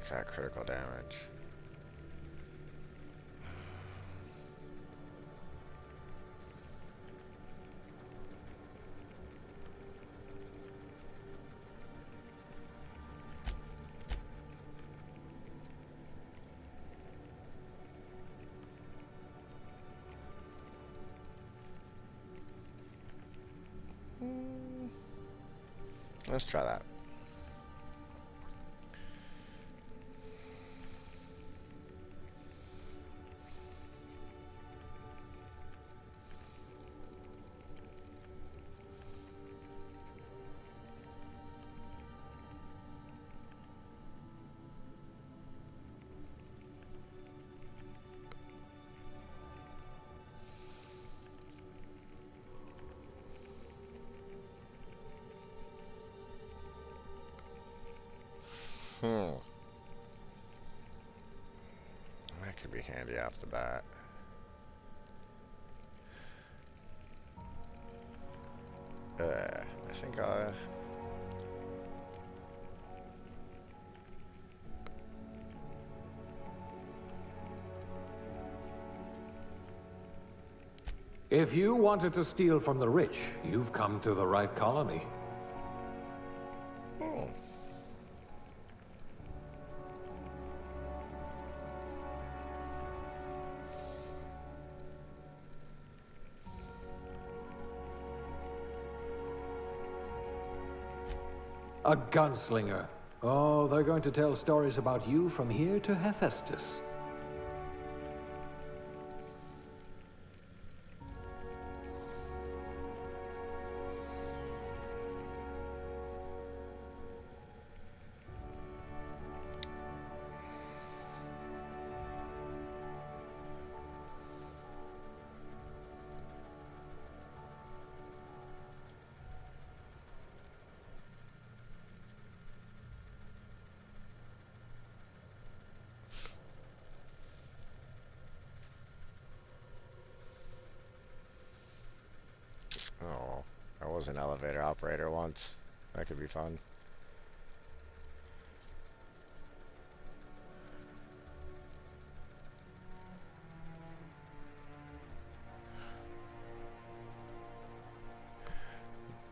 like that critical damage. Let's try that. That could be handy off the bat. I think If you wanted to steal from the rich, you've come to the right colony. oh. A gunslinger. Oh, they're going to tell stories about you from here to Hephaestus. Oh, I was an elevator operator once. That could be fun.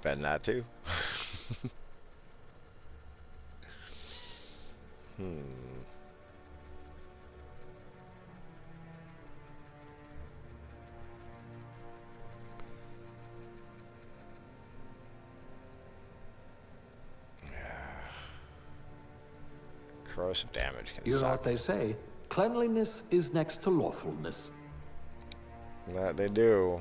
Been that too. Hmm. Corrosive damage can You know suck. what they say? Cleanliness is next to lawfulness. That they do.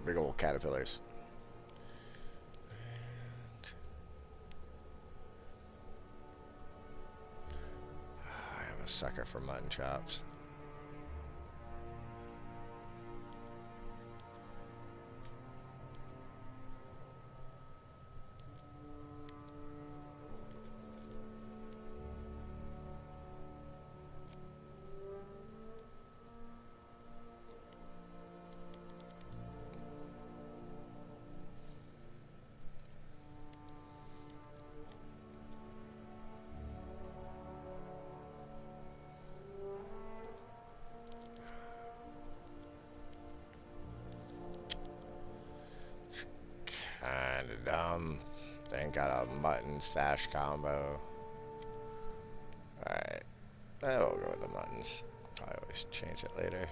The big old caterpillars. I am a sucker for mutton chops. Kinda dumb. They ain't got a mutton stash combo. Alright. We'll go with the muttons. Probably always change it later.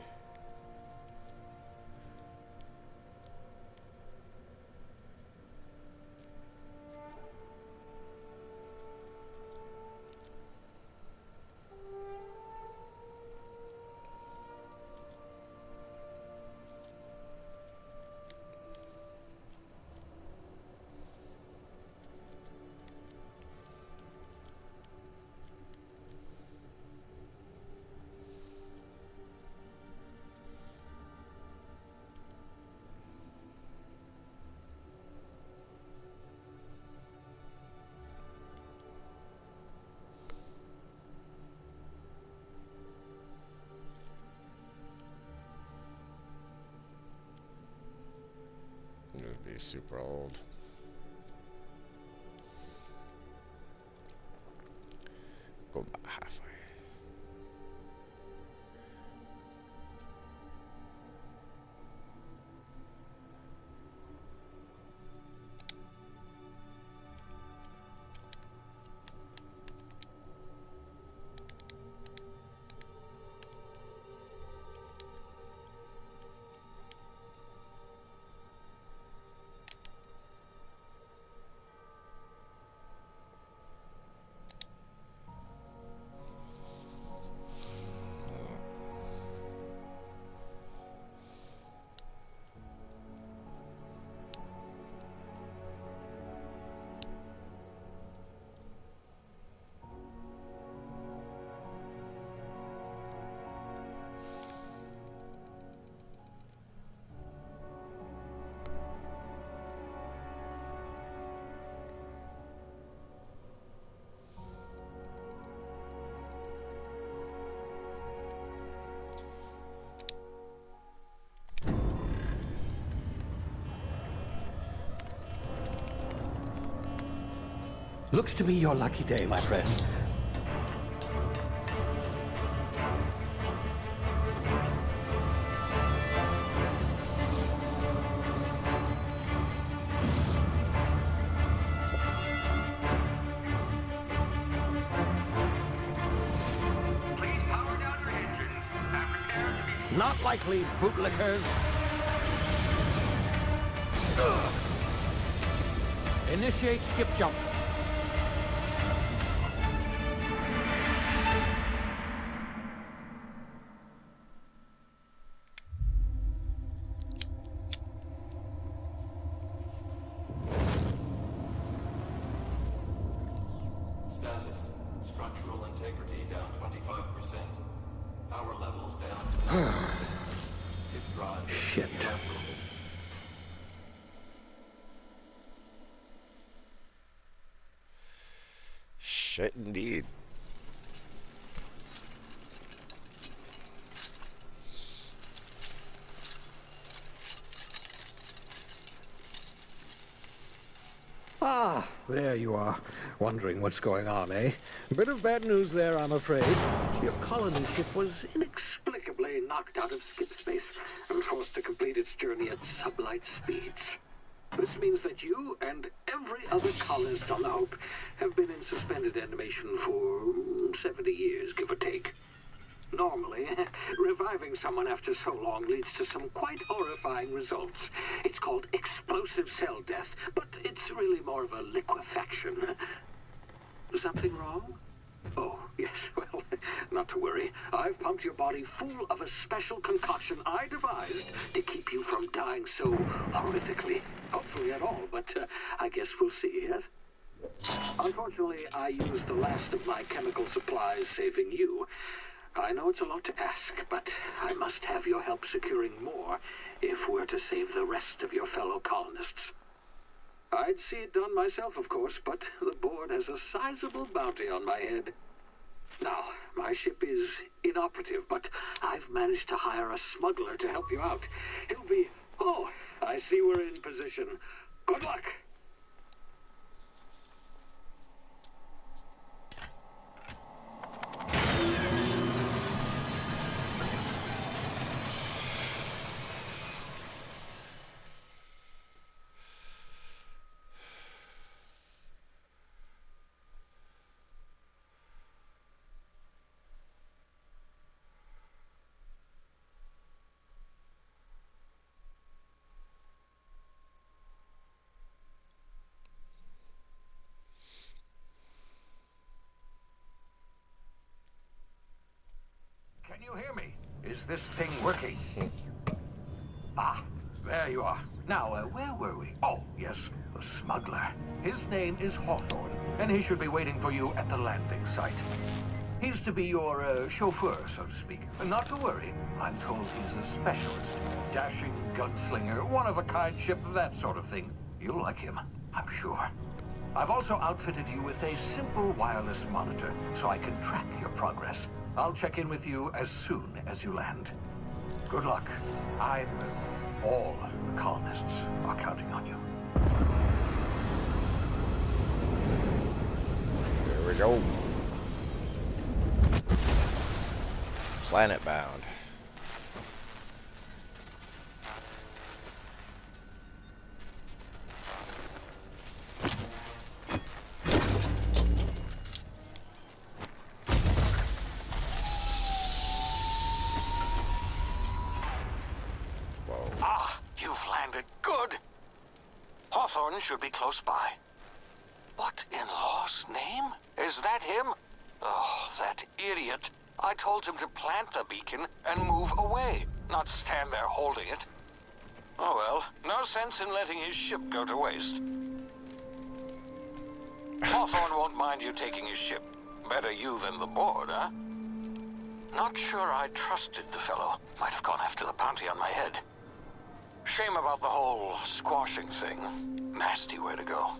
It would be super old. Go about halfway. Looks to be your lucky day, my friend. Please power down your engines and prepare to be... Not likely, bootlickers. Initiate skip jump. Status. Structural integrity down 25%. Power levels down to 90%. His drive is Shit. inoperable. Shit indeed. Ah, there you are. Wondering what's going on, eh? Bit of bad news there, I'm afraid. Your colony ship was inexplicably knocked out of skip space and forced to complete its journey at sublight speeds. This means that you and every other colonist on the Hope have been in suspended animation for 70 years, give or take. Normally, reviving someone after so long leads to some quite horrifying results. It's called explosive cell death, but it's really more of a liquefaction. Something wrong? Oh, yes, well, Not to worry. I've pumped your body full of a special concoction I devised to keep you from dying so horrifically. Hopefully at all, but I guess we'll see, yes? Unfortunately, I used the last of my chemical supplies saving you. I know it's a lot to ask, but I must have your help securing more if we're to save the rest of your fellow colonists. I'd see it done myself, of course, but the board has a sizable bounty on my head. Now, my ship is inoperative, but I've managed to hire a smuggler to help you out. He'll be... Oh, I see we're in position. Good luck! Can you hear me? Is this thing working? Ah, there you are. Now, where were we? Oh, yes, the smuggler. His name is Hawthorne, and he should be waiting for you at the landing site. He's to be your chauffeur, so to speak. Not to worry. I'm told he's a specialist. Dashing gunslinger, one-of-a-kind ship, that sort of thing. You'll like him, I'm sure. I've also outfitted you with a simple wireless monitor, so I can track your progress. I'll check in with you as soon as you land. Good luck. All the colonists are counting on you. Here we go. Planet bound. Should be close by. What in law's name? Is that him? Oh, that idiot. I told him to plant the beacon and move away, not stand there holding it. Oh well, no sense in letting his ship go to waste. Hawthorne won't mind you taking his ship. Better you than the board, huh? Not sure I trusted the fellow. Might have gone after the bounty on my head. Shame about the whole squashing thing. Nasty way to go.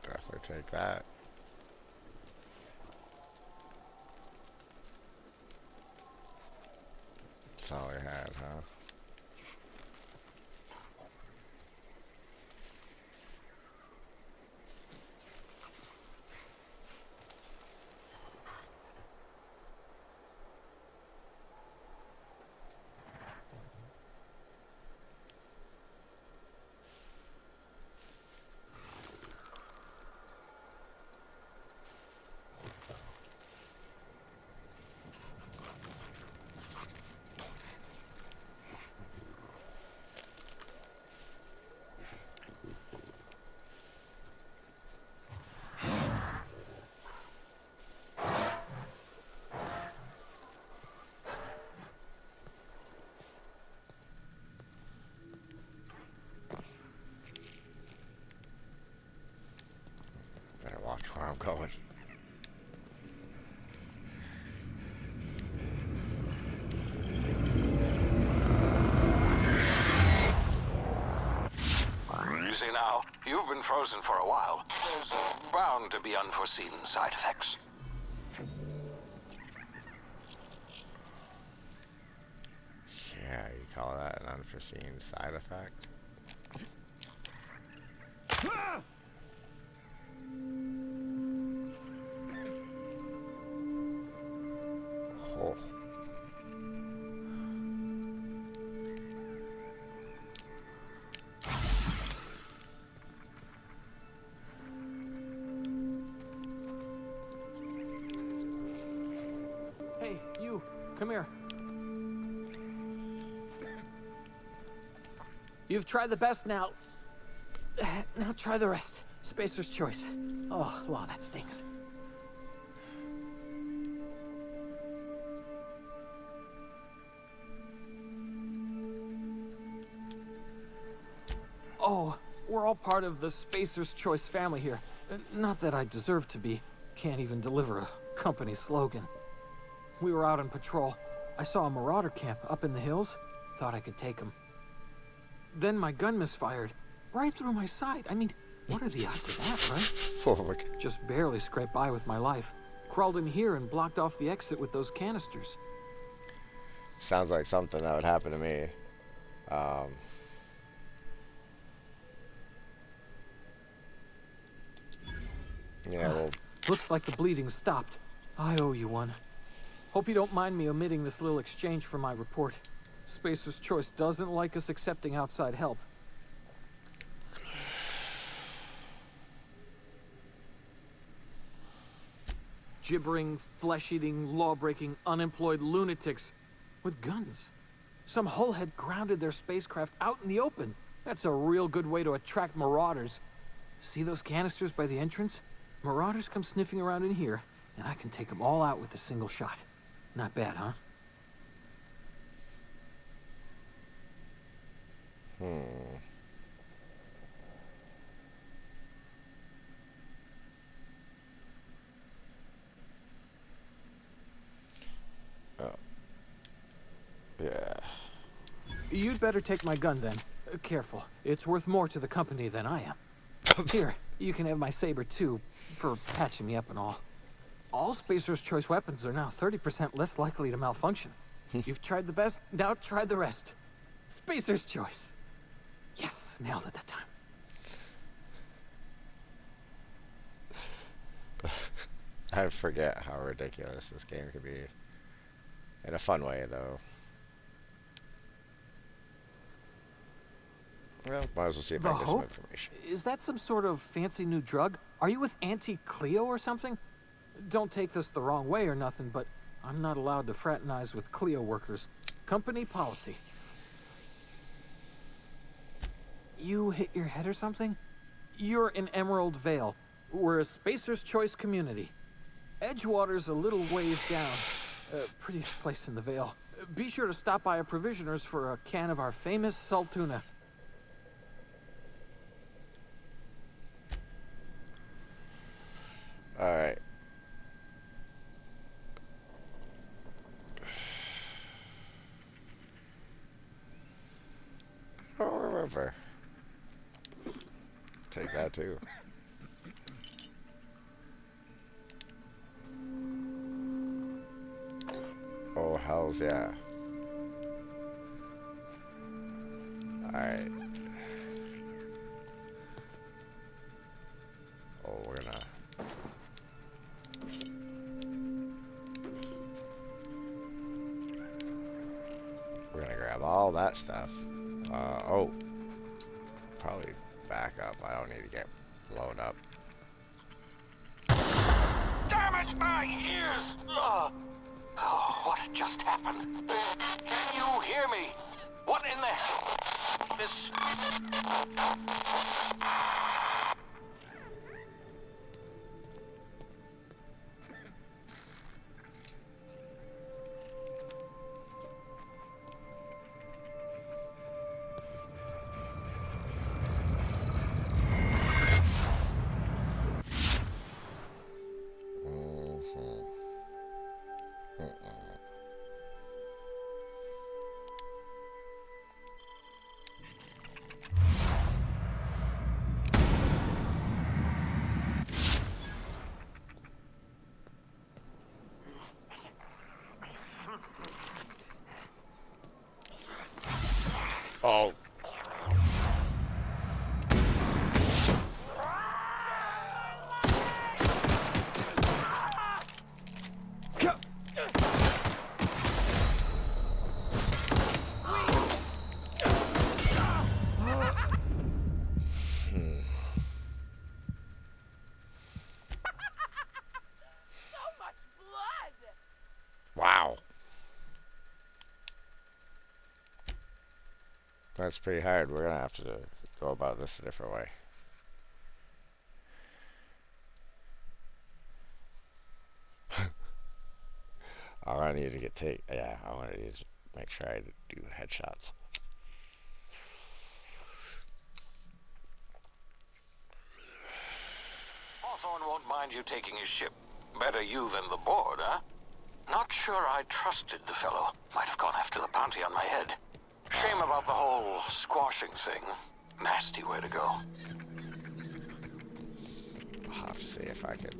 Definitely take that. That's all we had, huh? Better watch where I'm going. been frozen for a while. There's bound to be unforeseen side effects. Yeah, you call that an unforeseen side effect? Oh. Hey, you, come here. You've tried the best now. Now try the rest. Spacer's choice. Oh, wow, that stings. Oh, we're all part of the Spacer's Choice family here. Not that I deserve to be. Can't even deliver a company slogan. We were out on patrol. I saw a marauder camp up in the hills. Thought I could take them. Then my gun misfired. Right through my side. I mean, what are the odds of that, right? Oh, look. Just barely scraped by with my life. Crawled in here and blocked off the exit with those canisters. Sounds like something that would happen to me. Yeah, well, Looks like the bleeding stopped. I owe you one. Hope you don't mind me omitting this little exchange from my report. Spacer's Choice doesn't like us accepting outside help. Gibbering, flesh-eating, law-breaking, unemployed lunatics with guns. Some hullhead grounded their spacecraft out in the open. That's a real good way to attract marauders. See those canisters by the entrance? Marauders come sniffing around in here, and I can take them all out with a single shot. Not bad, huh? Oh. Yeah. You'd better take my gun then. Careful. It's worth more to the company than I am. Here, you can have my saber too, for patching me up and all. All Spacer's Choice weapons are now 30% less likely to malfunction. You've tried the best, now try the rest. Spacer's Choice. Yes, nailed it that time. I forget how ridiculous this game could be. In a fun way, though. Well, might as well see if I The can get some Hope? information. Is that some sort of fancy new drug? Are you with Auntie Cleo or something? Don't take this the wrong way or nothing, but I'm not allowed to fraternize with Cleo workers. Company policy. You hit your head or something? You're in Emerald Vale. We're a Spacer's Choice community. Edgewater's a little ways down. Prettiest place in the Vale. Be sure to stop by a provisioner's for a can of our famous salt tuna. Alright. I don't remember. Take that too. Oh, hells yeah. Alright. Oh, we're gonna... We're gonna grab all that stuff. Oh. Probably back up. I don't need to get blown up. Damn it, my ears! Oh, what just happened? Can you hear me? What in the hell? This... That's pretty hard. We're gonna have to go about this a different way. I need to I want to make sure I do headshots. Hawthorne won't mind you taking his ship. Better you than the board, huh? Not sure I trusted the fellow. Might have gone after the bounty on my head. Shame about the whole squashing thing. Nasty way to go. I'll have to see if I can.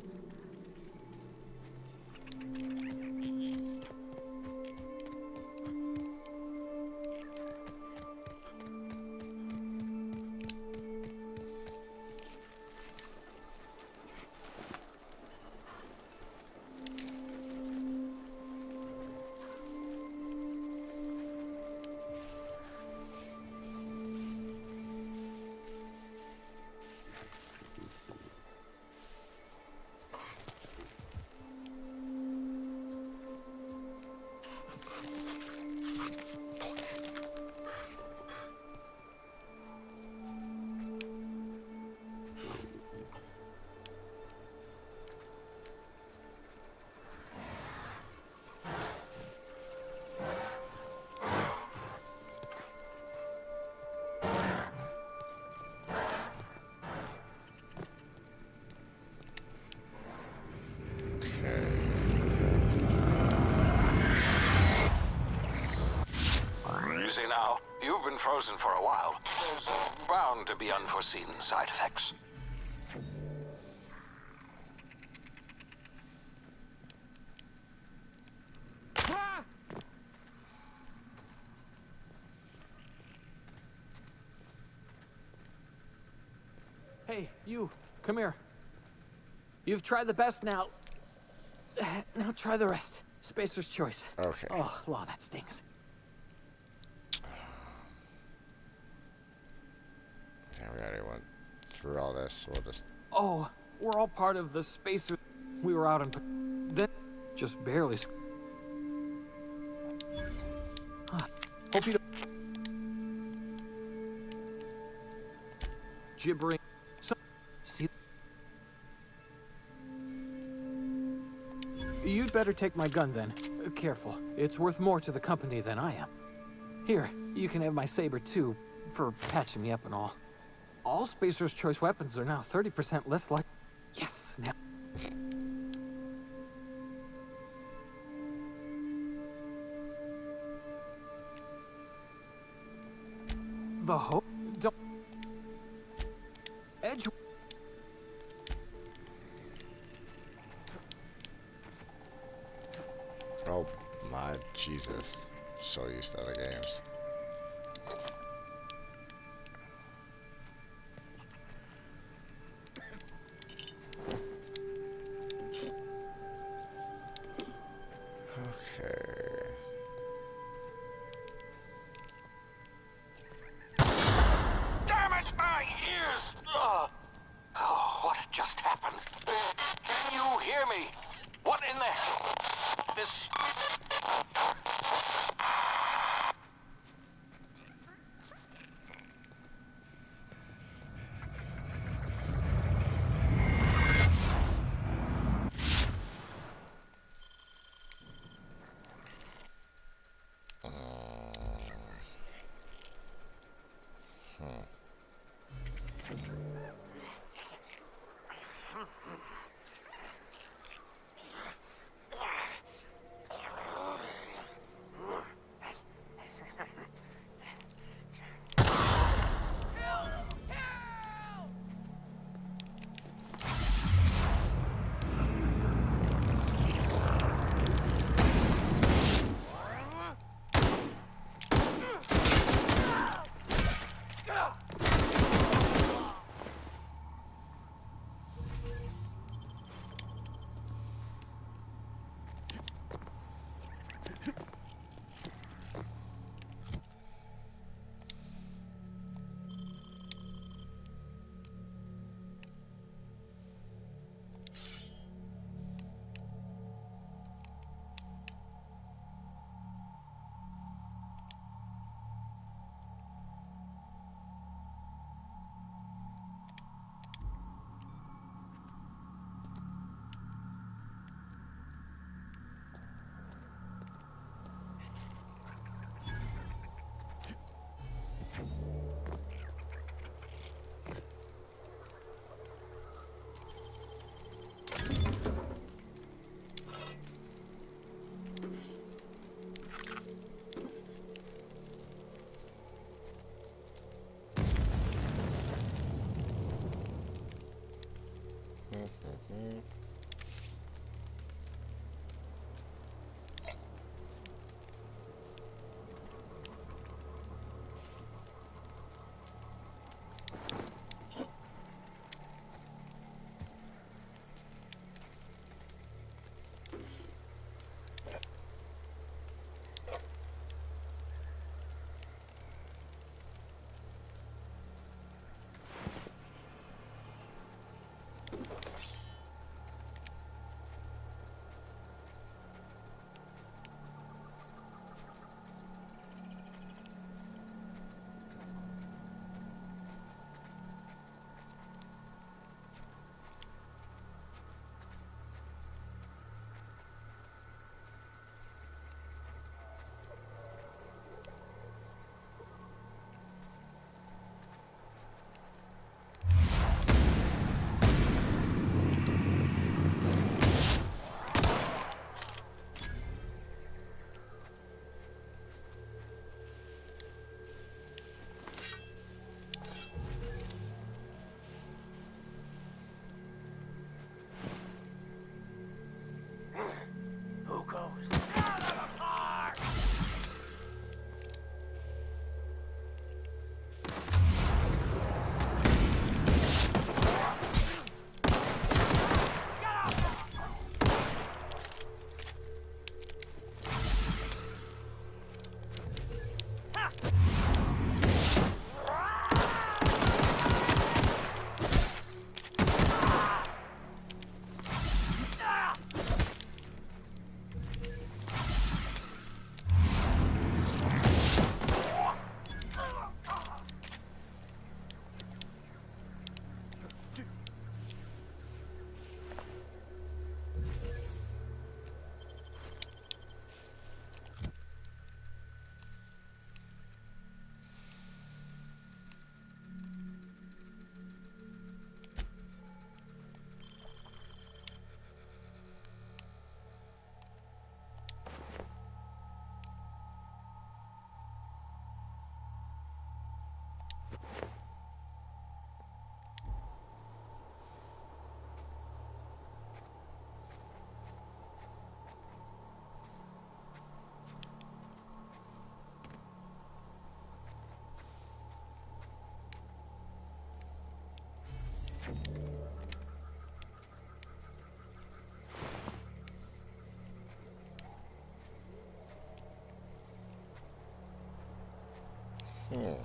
Easy now. You've been frozen for a while. There's bound to be unforeseen side effects. Hey, you, come here. You've tried the best now. Now try the rest. Spacer's choice. Okay. Oh, law, that stings. Yeah, we already went through all this, so we'll just. Oh, we're all part of the Spacer. We were out in. Then, just barely. Hope you don't. Gibbering. See. You'd better take my gun then. Careful. It's worth more to the company than I am. Here, you can have my saber too, for patching me up and all. All Spacer's choice weapons are now 30% less like. Yes, now. The hope. Don't. Edge. Oh my Jesus. So used to other games. Okay. Damn it, my ears! Oh, what just happened? Can you hear me? What in the hell? This... Mm. Who goes? Out of the park! Hmm.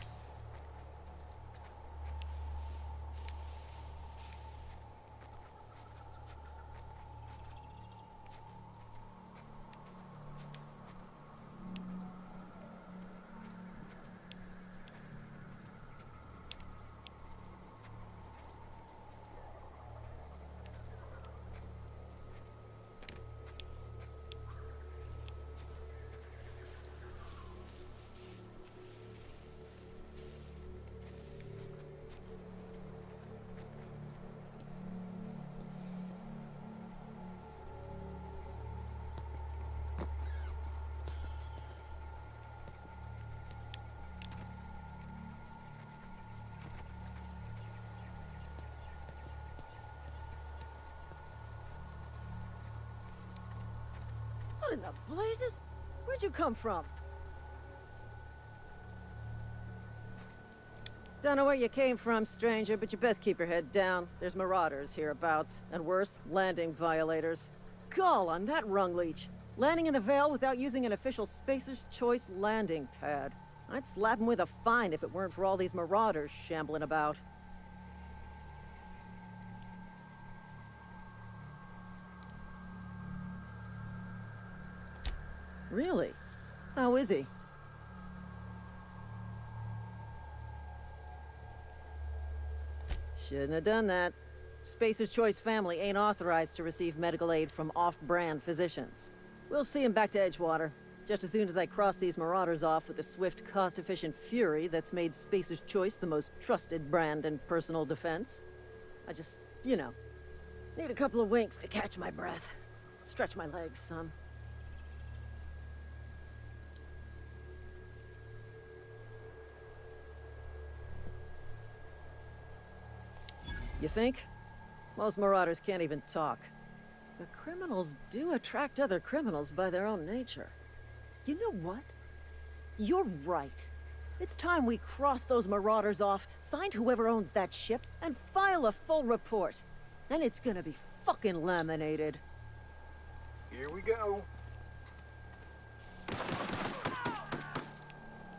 What in the blazes? Where'd you come from? Don't know where you came from, stranger, but you best keep your head down. There's marauders hereabouts, and worse, landing violators. Gall on that rung leech. Landing in the Vale without using an official Spacer's Choice landing pad. I'd slap him with a fine if it weren't for all these marauders shambling about. Really? How is he? Shouldn't have done that. Spacer's Choice family ain't authorized to receive medical aid from off-brand physicians. We'll see him back to Edgewater, just as soon as I cross these marauders off with the swift, cost-efficient fury that's made Spacer's Choice the most trusted brand in personal defense. I just, you know, need a couple of winks to catch my breath. Stretch my legs some. You think? Most marauders can't even talk. But criminals do attract other criminals by their own nature. You know what? You're right. It's time we cross those marauders off, find whoever owns that ship, and file a full report. And it's gonna be fucking laminated. Here we go.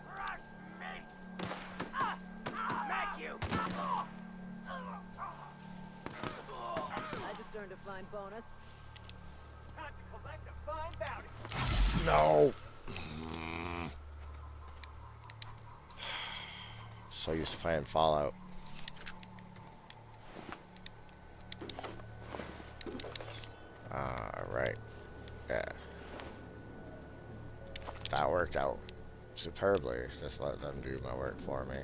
Crush me! Smack you! I just earned a fine bonus. Time to collect a fine bounty. No. So used to playing Fallout. Right. Yeah. That worked out superbly. Just let them do my work for me.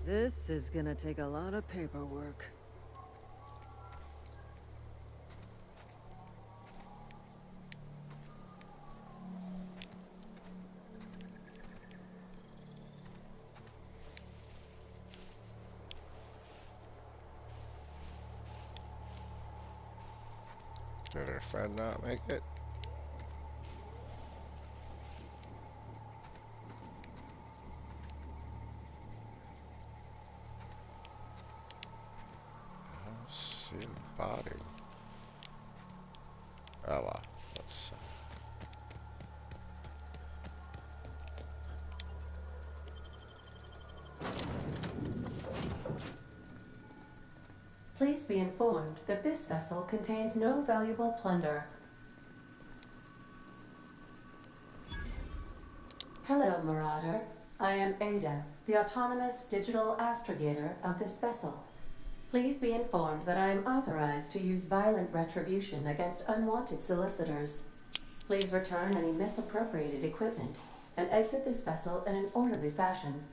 This is gonna take a lot of paperwork. Did her friend not make it? See a body. Oh well. Let's. Please be informed that this vessel contains no valuable plunder. Hello, Marauder. I am Ada, the autonomous digital astrogator of this vessel. Please be informed that I am authorized to use violent retribution against unwanted solicitors. Please return any misappropriated equipment and exit this vessel in an orderly fashion.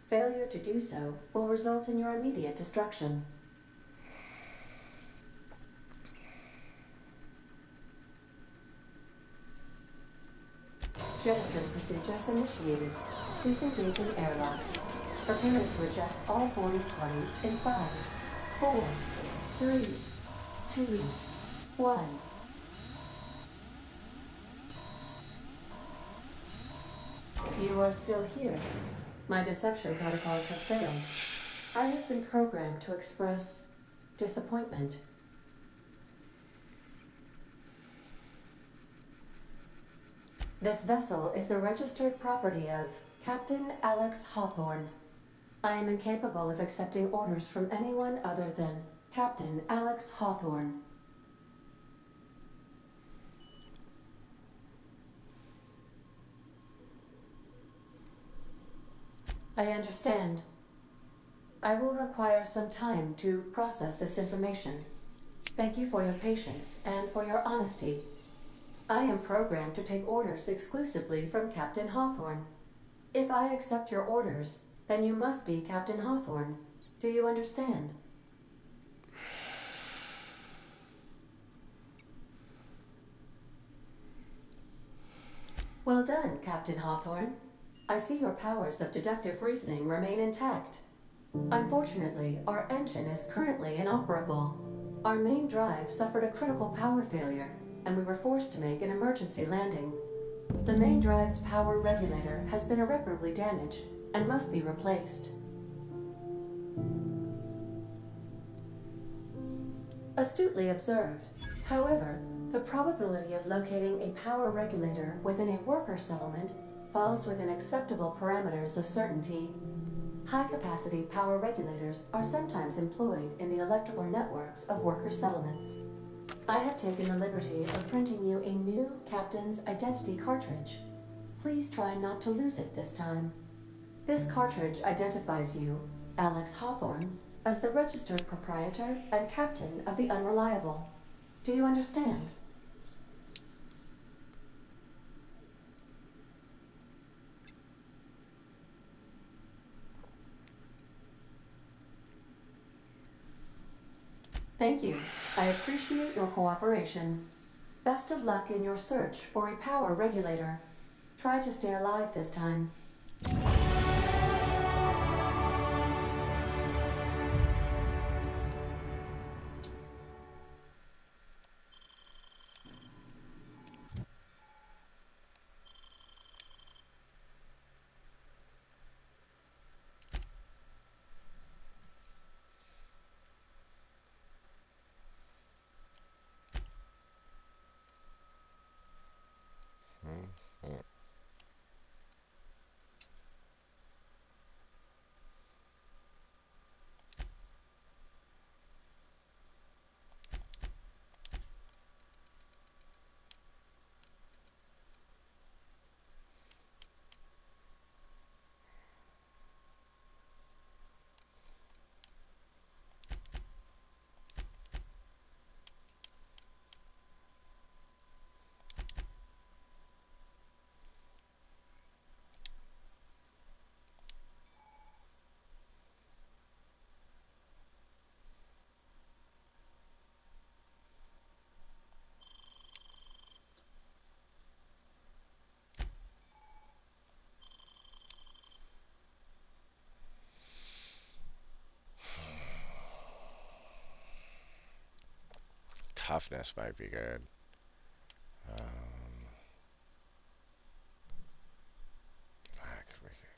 Failure to do so will result in your immediate destruction. Jettison procedures initiated. Disengaging airlocks. Preparing to eject all boarding parties in 5, 4, 3, 2, 1. You are still here. My deception protocols have failed. I have been programmed to express disappointment. This vessel is the registered property of Captain Alex Hawthorne. I am incapable of accepting orders from anyone other than Captain Alex Hawthorne. I understand. I will require some time to process this information. Thank you for your patience and for your honesty. I am programmed to take orders exclusively from Captain Hawthorne. If I accept your orders, then you must be Captain Hawthorne. Do you understand? Well done, Captain Hawthorne. I see your powers of deductive reasoning remain intact. Unfortunately, our engine is currently inoperable. Our main drive suffered a critical power failure, and we were forced to make an emergency landing. The main drive's power regulator has been irreparably damaged and must be replaced. Astutely observed. However, the probability of locating a power regulator within a worker settlement falls within acceptable parameters of certainty. High-capacity power regulators are sometimes employed in the electrical networks of worker settlements. I have taken the liberty of printing you a new Captain's Identity cartridge. Please try not to lose it this time. This cartridge identifies you, Alex Hawthorne, as the registered proprietor and captain of the Unreliable. Do you understand? Thank you. I appreciate your cooperation. Best of luck in your search for a power regulator. Try to stay alive this time. Toughness might be good. I could make it.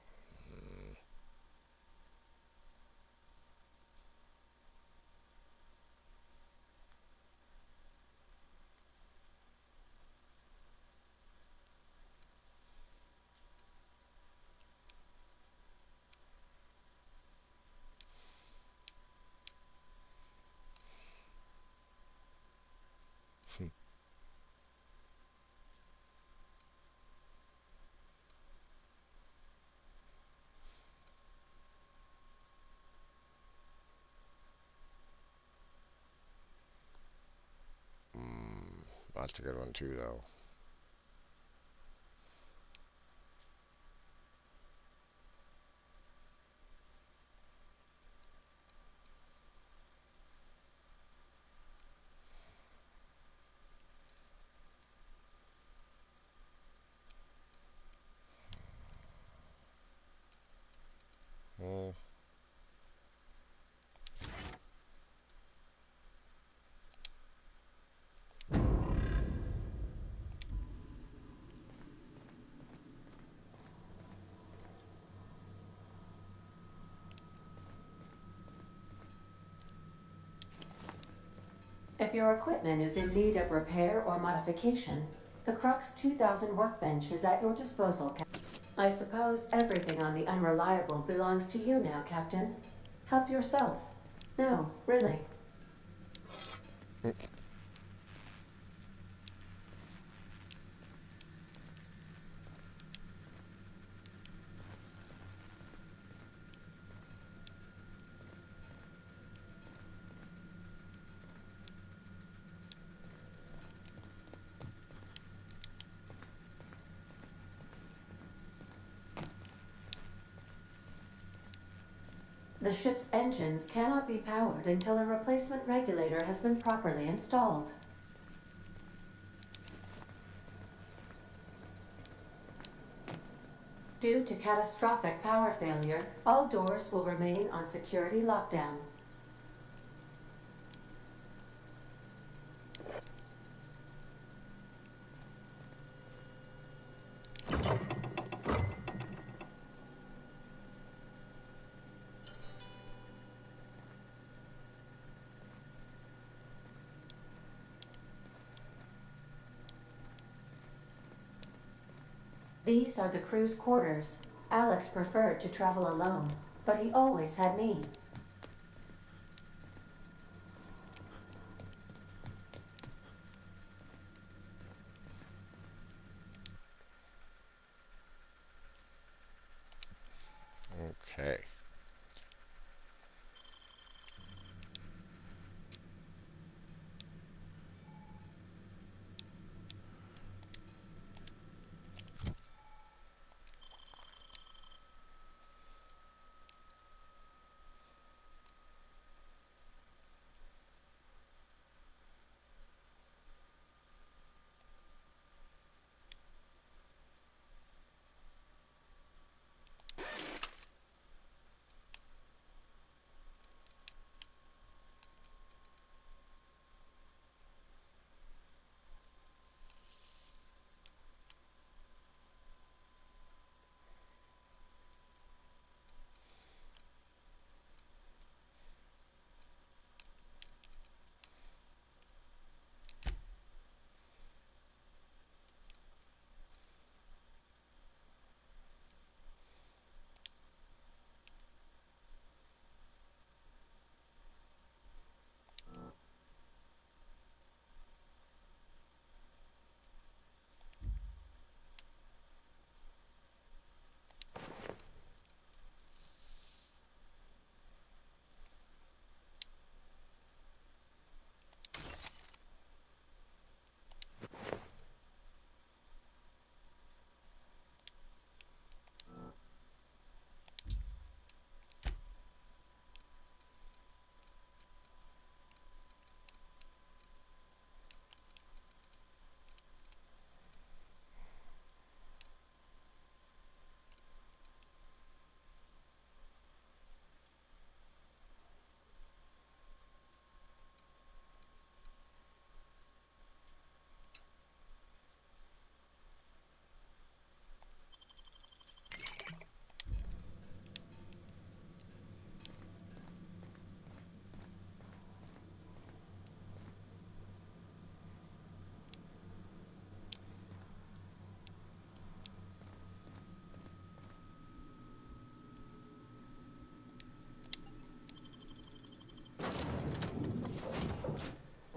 That's a good one too, though. If your equipment is in need of repair or modification, the Crux 2000 workbench is at your disposal, Captain. I suppose everything on the Unreliable belongs to you now, Captain. Help yourself. No, really. The ship's engines cannot be powered until a replacement regulator has been properly installed. Due to catastrophic power failure, all doors will remain on security lockdown. These are the crew's quarters. Alex preferred to travel alone, but he always had me. Okay.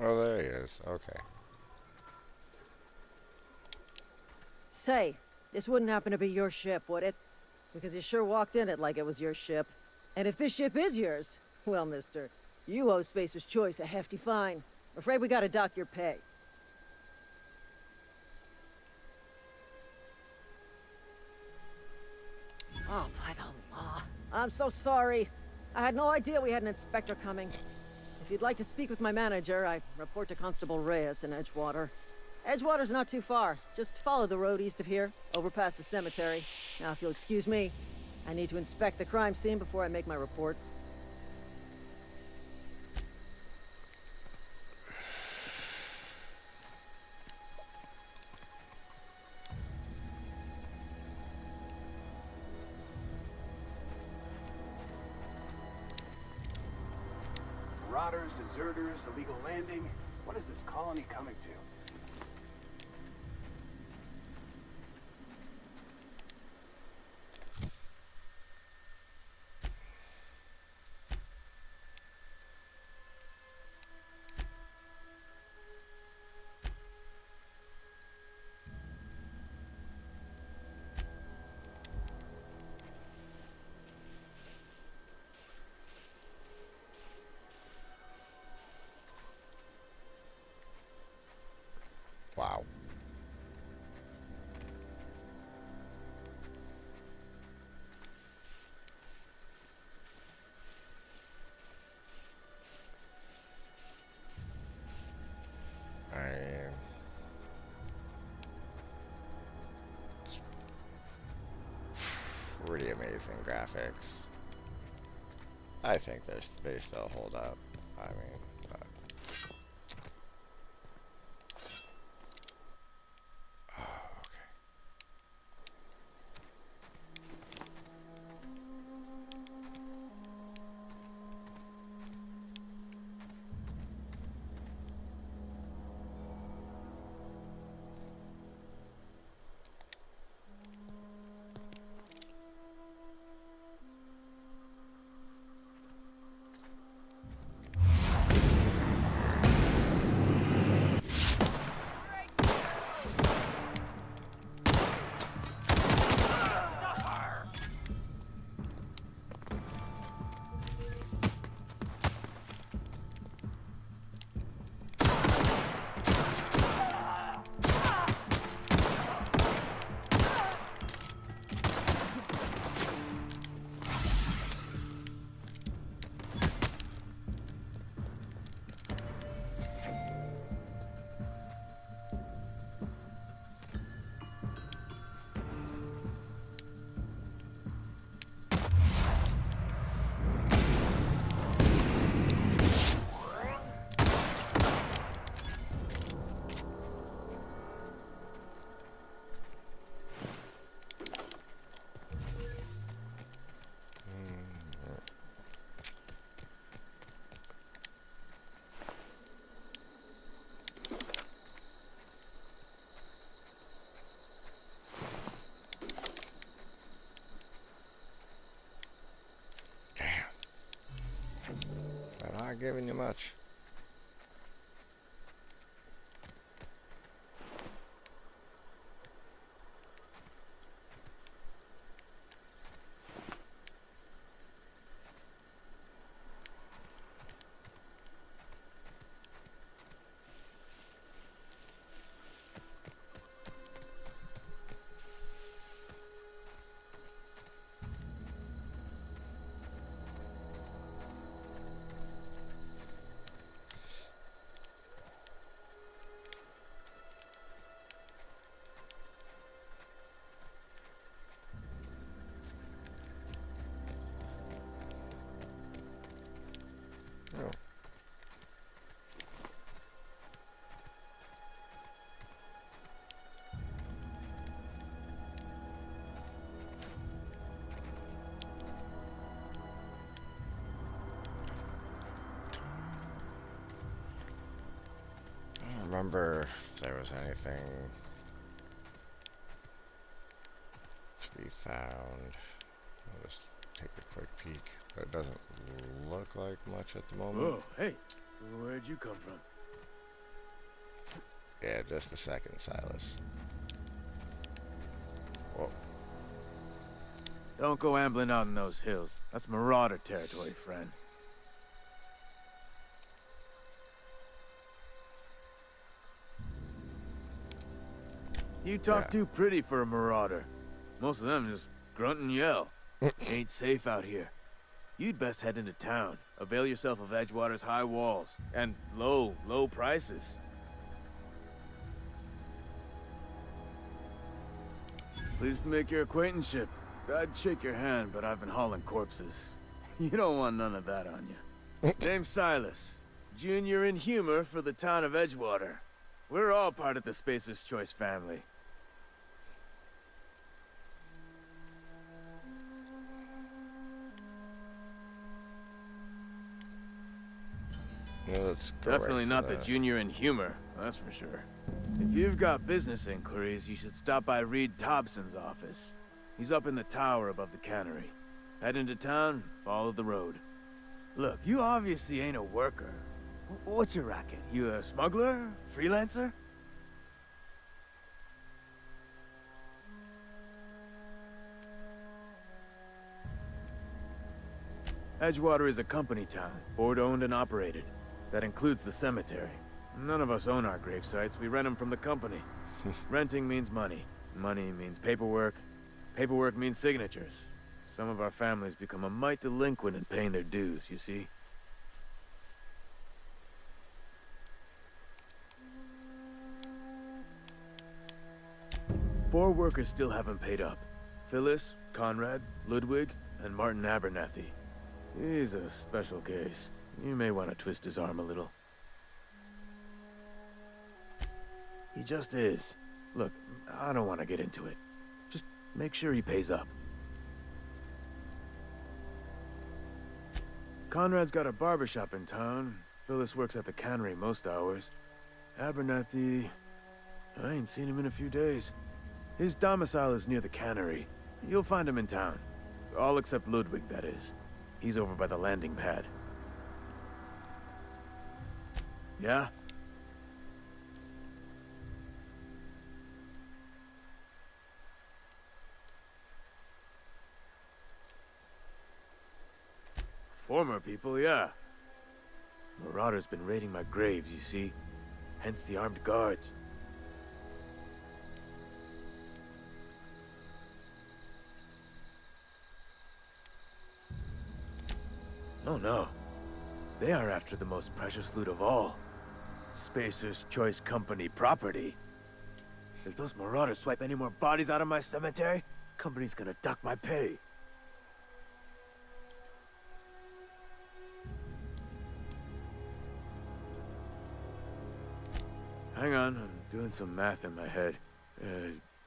Oh, there he is. Okay. Say, this wouldn't happen to be your ship, would it? Because you sure walked in it like it was your ship. And if this ship is yours, well, mister, you owe Spacer's Choice a hefty fine. Afraid we gotta dock your pay. Oh, by the law. I'm so sorry. I had no idea we had an inspector coming. If you'd like to speak with my manager, I report to Constable Reyes in Edgewater. Edgewater's not too far. Just follow the road east of here, over past the cemetery. Now, if you'll excuse me, I need to inspect the crime scene before I make my report. Marauders, deserters, illegal landing. What is this colony coming to? Wow. Pretty amazing graphics. I think they still hold up. I mean, but... Oh, okay. not giving you much. Oh. I don't remember if there was anything to be found. I'll just take a quick peek, but it doesn't look like much at the moment. Oh, hey, where'd you come from? Yeah, just a second, Silas. Whoa. Don't go ambling out in those hills. That's Marauder territory, friend. You talk too pretty for a Marauder. Most of them just grunt and yell. Ain't safe out here. You'd best head into town. Avail yourself of Edgewater's high walls. And low prices. Pleased to make your acquaintanceship. I'd shake your hand, but I've been hauling corpses. You don't want none of that on you. Name's Silas. Junior in humor for the town of Edgewater. We're all part of the Spacer's Choice family. Yeah, let's go Definitely right not for the that. junior in humor, that's for sure. If you've got business inquiries, you should stop by Reed Thompson's office. He's up in the tower above the cannery. Head into town, follow the road. Look, you obviously ain't a worker. What's your racket? You a smuggler? Freelancer? Edgewater is a company town, board-owned and operated. That includes the cemetery. None of us own our grave sites, we rent them from the company. Renting means money. Money means paperwork. Paperwork means signatures. Some of our families become a mite delinquent in paying their dues, you see? Four workers still haven't paid up. Phyllis, Conrad, Ludwig, and Martin Abernathy. He's a special case. You may want to twist his arm a little. He just is. Look, I don't want to get into it. Just make sure he pays up. Conrad's got a barbershop in town. Phyllis works at the cannery most hours. Abernathy... I ain't seen him in a few days. His domicile is near the cannery. You'll find him in town. All except Ludwig, that is. He's over by the landing pad. Yeah? Former people, yeah. Marauder's been raiding my graves, you see. Hence the armed guards. Oh no. They are after the most precious loot of all. Spacer's Choice Company property. If those Marauders swipe any more bodies out of my cemetery, company's gonna dock my pay. Hang on, I'm doing some math in my head.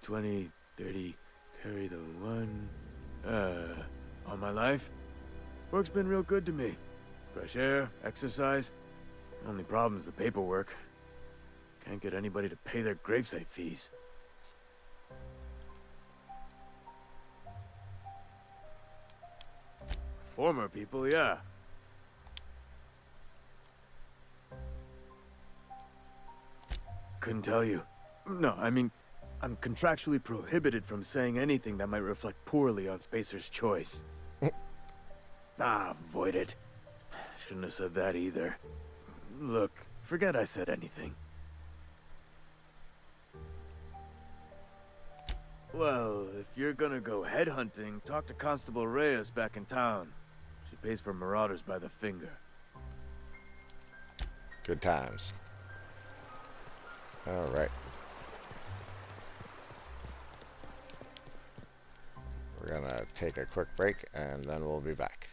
20, 30, carry the one... all my life? Work's been real good to me. Fresh air, exercise. Only problem's the paperwork. Can't get anybody to pay their gravesite fees. Former people, yeah. couldn't tell you. No, I mean, I'm contractually prohibited from saying anything that might reflect poorly on Spacer's Choice. Avoid it. Shouldn't have said that either. Look, forget I said anything. Well, if you're gonna go headhunting, talk to Constable Reyes back in town. She pays for marauders by the finger. Good times. All right. We're gonna take a quick break and then we'll be back.